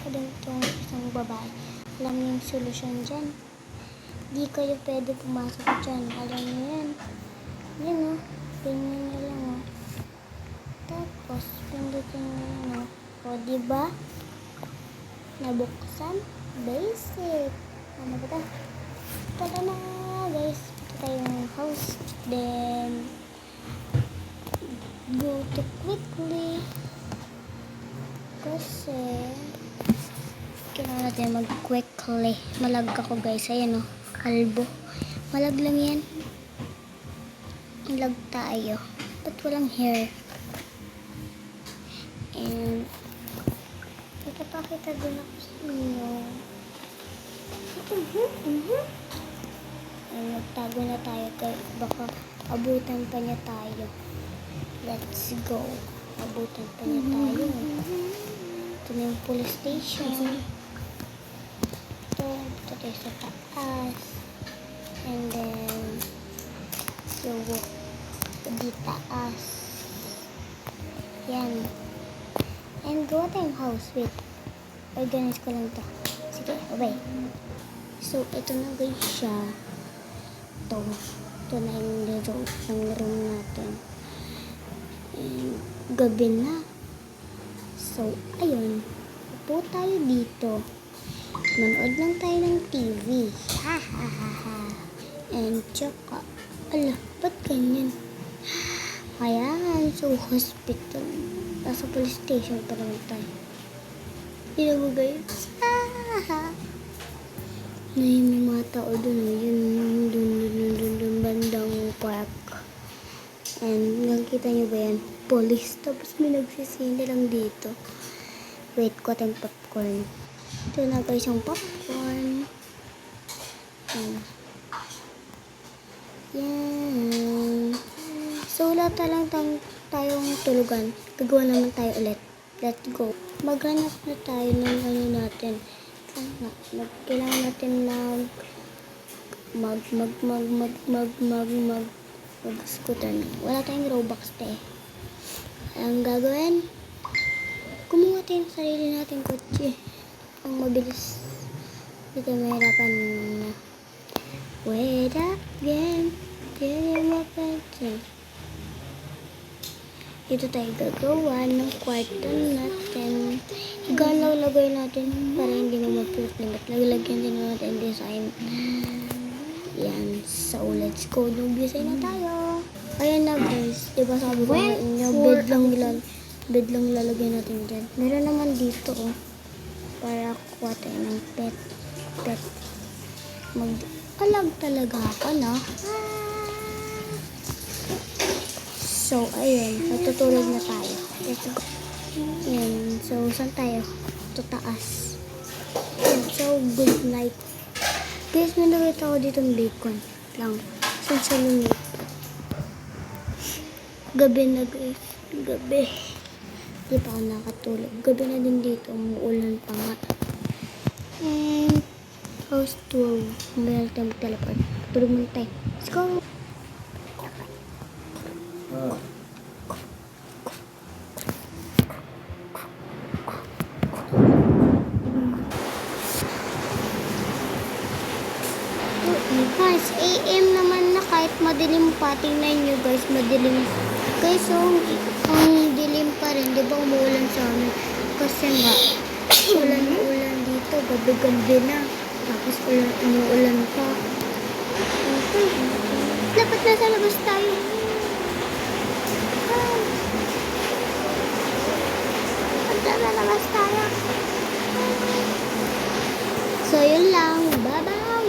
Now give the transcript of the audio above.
ko din itong isang babae. Alam niyo yung solusyon dyan. Di kayo pwede pumasok dyan. Alam niyo yan. Yan o. Ganyan nyo lang o. Tapos, pindutin nyo yan o. O, diba? Nabuksan. Basic. Ano ba ito? Ito na guys. Ito tayong house. Then, go to quickly. Kasi, kailangan natin mag-quickly. Malag ako guys. Ayan o. Kalbo. Malag lang yan. Malag tayo. Ba't walang hair? And, ipapakita din ako sa inyo. And, magtago na tayo. Baka abutan pa niya tayo. Let's go. Abutan pa niya tayo. Ito na yung police station. Ito tayo sa taas. And then, yung di taas. Yan. And gawa tayong house. Wait. Organize ko lang to. Sige, bye. So, ito na guys siya. Ito na yung room natin. And, gabi na. So, ayun. Upo tayo dito. Manood lang tayo ng TV. Ha ha ha ha. And tsaka, ala, ba't ganyan? Ayan, so hospital. Nasa police station pa naman tayo. Yun mo guys. May mga tao dun. Yun, dun, bandang park. And, nakikita nyo ba yan? Police. Tapos may nagsisindi lang dito. Wait, ko tayong popcorn. Ito na guys yung popcorn. Yan. So, wala lang tayong tulugan. Gagawa naman tayo ulit. Let's go. Maghanap na tayo ng ano natin. Kailangan natin mag-scooter. Wala tayong Robux eh. Ang gagawin, kumuha tayo ng sarili natin kotse. Ang mabilis. Dito mahirapan na. Wait again. Ito tayo gagawa ng kwarto natin. Higaan lang lagay natin para hindi na mag-limit. Lagyan din natin design. Yan. So, let's go. Nag-design na tayo. Ayan na guys. Diba sabi ko na inyo, bed lang lalagay natin dyan. Meron naman dito oh. Para kuha tayo ng pet. Mag-alag talaga ako no. So, ayun. Natutulog na tayo. Let's go. Ayan. So, saan tayo? Ito taas. Ayan. So, good night. Guys, may nakita ko dito ng bacon. Lang. Saan sa lumit? Gabi na guys. Gabi. Di pa ako nakatulog. Gabi na din dito. Umuulan pa nga. And, house 12. Mayroon tayo mag-teleport. Tulog muna tayo. Let's go! Guys, AM naman na kahit madilim pa. Tingnan nyo guys, madilim. Guys, so, ang dilim pa rin. Di ba umuulan sa amin? Kasi nga, ulan dito. Gabi-gabi na. Tapos umuulan pa. Okay. Dapat nasa labas tayo. Nasa labas tayo. So, yun lang.